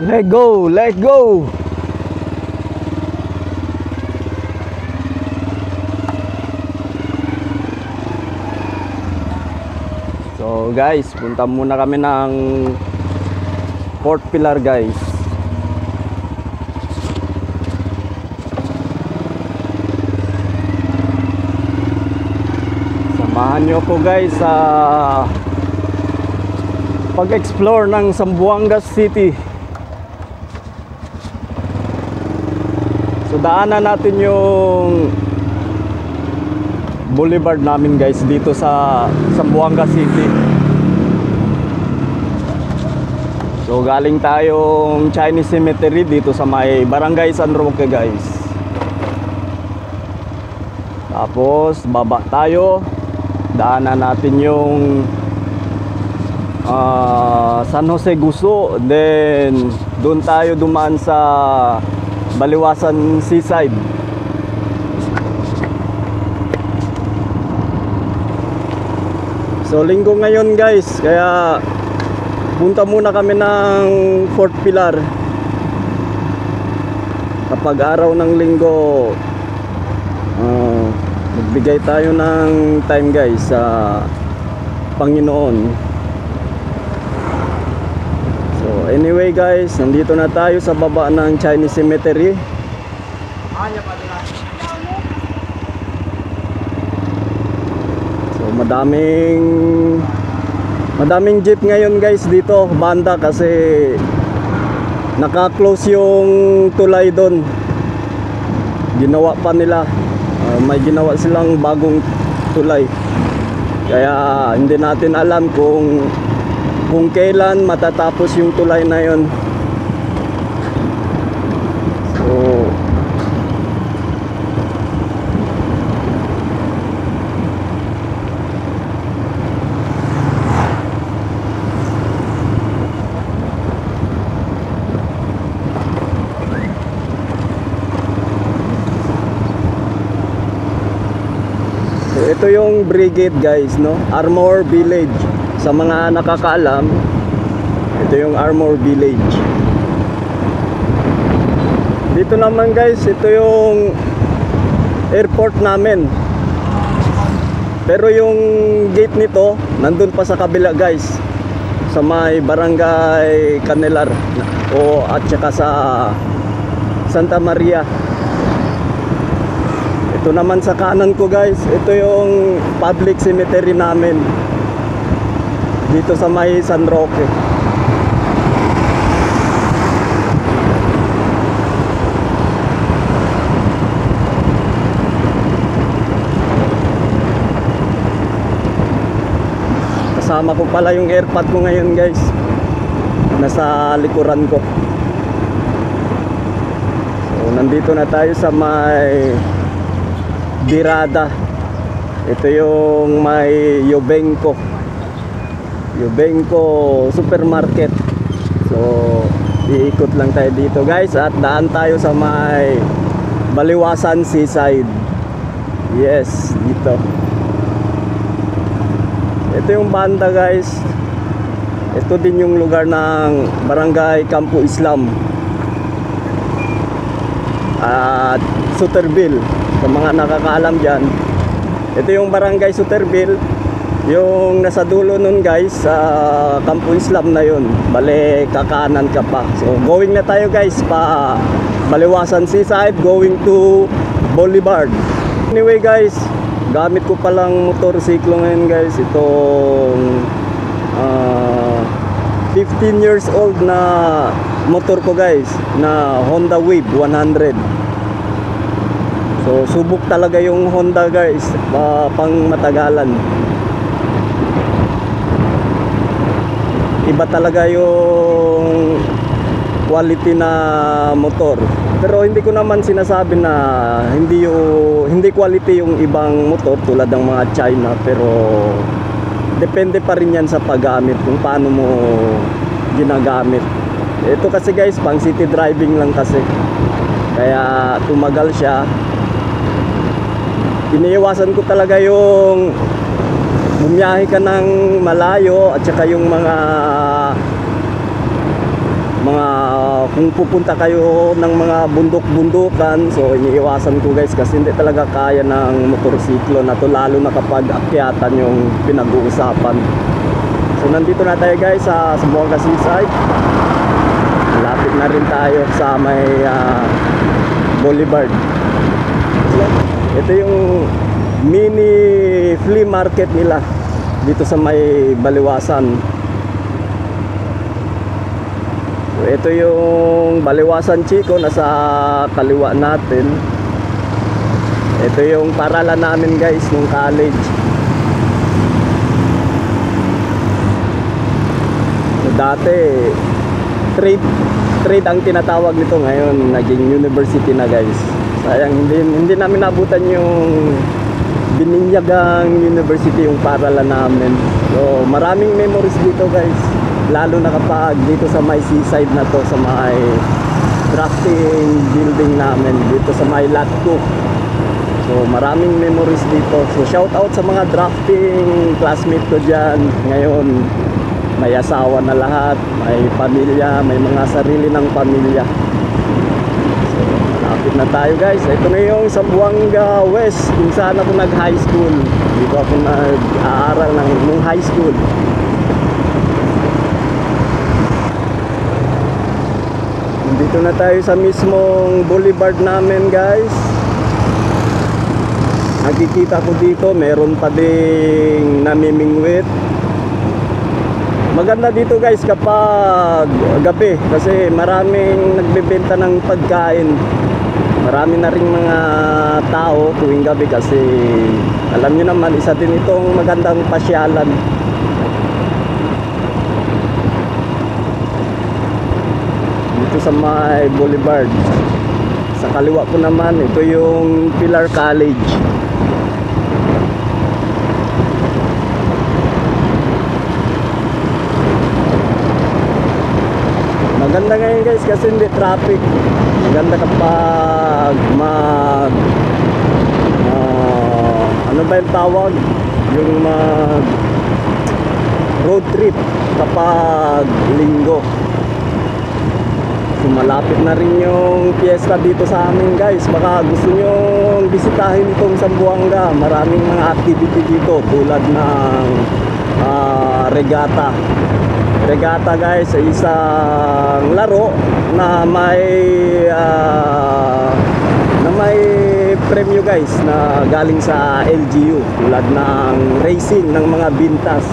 Let go, let go. So guys, punta muna kami ng Port Pilar guys. Samahan nyo ako guys sa pag-explore ng Zamboanga City. So daanan natin yung boulevard namin guys dito sa Zamboanga City. So galing tayong Chinese Cemetery dito sa may Barangay San Roque guys. Tapos baba tayo, daanan natin yung San Jose Guso, then doon tayo dumaan sa Baliwasan Seaside. So linggo ngayon guys, kaya punta muna kami ng Fort Pilar. Kapag araw ng linggo, magbigay tayo ng time guys sa Panginoon. So anyway guys, nandito na tayo sa baba ng Chinese Cemetery. So madaming jeep ngayon guys dito, banda, kasi naka-close yung tulay doon. Ginawa pa nila, may ginawa silang bagong tulay. Kaya hindi natin alam kung kailan matatapos yung tulay na yon. So ito yung brigade guys, no? Armor Village. Sa mga nakakaalam, ito yung Armor Village. Dito naman guys, ito yung airport namin. Pero yung gate nito nandun pa sa kabila guys, sa may Barangay Canelar at saka sa Santa Maria. Ito naman sa kanan ko guys, ito yung public cemetery namin dito sa may San Roque. Kasama ko pala yung airpod ko ngayon guys, nasa likuran ko. So nandito na tayo sa may Birada. Ito yung may Yubenco Supermarket. So iikot lang tayo dito guys at daan tayo sa may Baliwasan Seaside. Yes, dito. Ito yung banda guys. Ito din yung lugar ng Barangay Campo Islam at Suterville. Sa mga nakakaalam dyan, ito yung Barangay Suterville. Yung nasa dulo nun guys, sa Campo Islam na yun, bale kakanan ka pa. So going na tayo guys pa Baliwasan Seaside, going to Boulevard. Anyway guys, gamit ko palang motorsiklo ngayon guys. Itong 15 years old na motor ko guys, na Honda Wave 100. So subok talaga yung Honda guys, pang matagalan. Iba talaga yung quality na motor. Pero hindi ko naman sinasabi na hindi quality yung ibang motor tulad ng mga China, pero depende pa rin yan sa paggamit, kung paano mo ginagamit. Ito kasi guys, pang city driving lang kasi, kaya tumagal siya. Iniiwasan ko talaga yung bumiyahe ka ng malayo, at saka yung mga mga kung pupunta kayo ng mga bundok-bundukan, so iniiwasan ko guys kasi hindi talaga kaya ng motorsiklo na to, lalo na kapag akyatan yung pinag-uusapan. So nandito na tayo guys sa Zamboanga Seaside. Malapit na rin tayo sa may Boulevard. Ito yung mini flea market nila dito sa may Baliwasan. So, ito yung Baliwasan Chico, nasa kaliwa natin. Ito yung paralan namin guys nung college. So, dati trade ang tinatawag nito, ngayon naging university na guys. Sayang hindi namin nabutan yung bininyagang university, yung paralan namin. So maraming memories dito guys, lalo na kapag dito sa may seaside na to, sa may drafting building namin dito sa may lot 2. So maraming memories dito. So shout out sa mga drafting classmate ko dyan. Ngayon may asawa na lahat, may pamilya, may mga sarili ng pamilya. So, malapit na tayo guys. Ito na yung Zamboanga West, kung saan ako nag-high school. Dito ako nag-aaral ng high school. Dito na tayo sa mismong boulevard namin guys. Nakikita ko dito, meron pa ding namimingwit. Maganda dito guys kapag gabi kasi maraming nagbebenta ng pagkain. Marami na ring mga tao tuwing gabi kasi alam niyo naman, isa din itong magandang pasyalan. Dito sa may Boulevard. Sa kaliwa ko naman, ito yung Pilar College. Maganda ngayon guys kasi hindi traffic. Maganda kapag ano ba yung tawag? Yung road trip kapag linggo. So, malapit na rin yung fiesta dito sa amin guys. Baka gusto nyo bisitahin itong Zamboanga. Maraming mga activity dito tulad ng regatta. Regatta guys ay isang laro na may premyo guys na galing sa LGU, tulad ng racing ng mga bintas.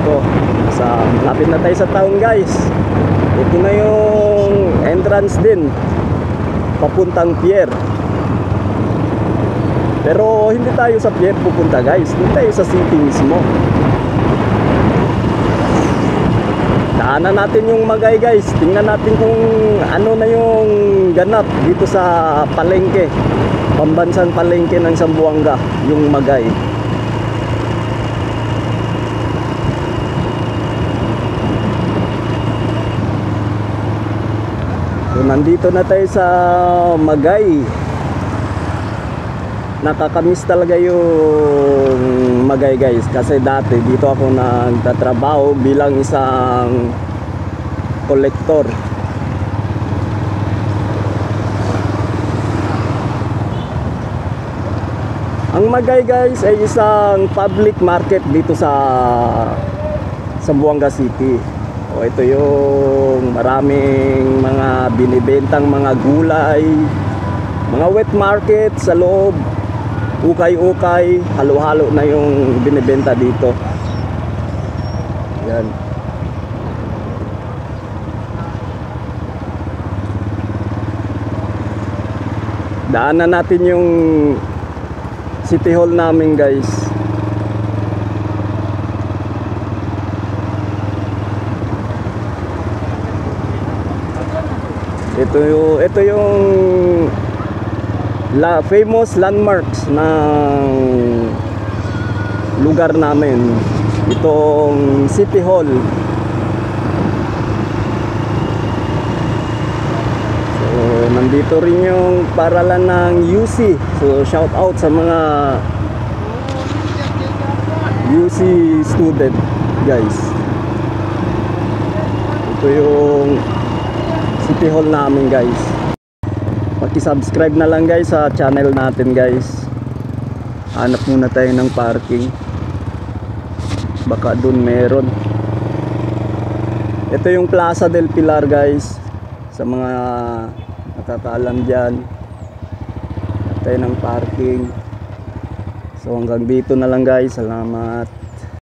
Ito, lapit na tayo sa town guys. Ito na yung entrance din papuntang pier. Pero hindi tayo sa pier pupunta guys, hindi tayo sa city mismo. Daanan natin yung Magay guys. Tingnan natin kung ano na yung ganap dito sa palengke, pambansang palengke ng Zamboanga, yung Magay. So nandito na tayo sa Magay. Nakakamiss talaga yung Magay guys kasi dati dito ako nagtatrabaho bilang isang kolektor. Ang Magay guys ay isang public market dito sa Zamboanga City. O ito yung maraming mga binibentang mga gulay, mga wet market sa loob. Ukay-ukay, halo-halo na yung binibenta dito. Yan. Daanan natin yung City Hall namin guys. Ito yung famous landmarks ng lugar namin, itong City Hall. So nandito rin yung paralan ng UC. So shout out sa mga UC student guys. Ito yung City Hall namin guys. Paki-subscribe na lang guys sa channel natin guys. Hanap muna tayo ng parking. Baka dun meron. Ito yung Plaza del Pilar guys. Sa mga nakakaalam dyan, hanap tayo ng parking. So hanggang dito na lang guys. Salamat.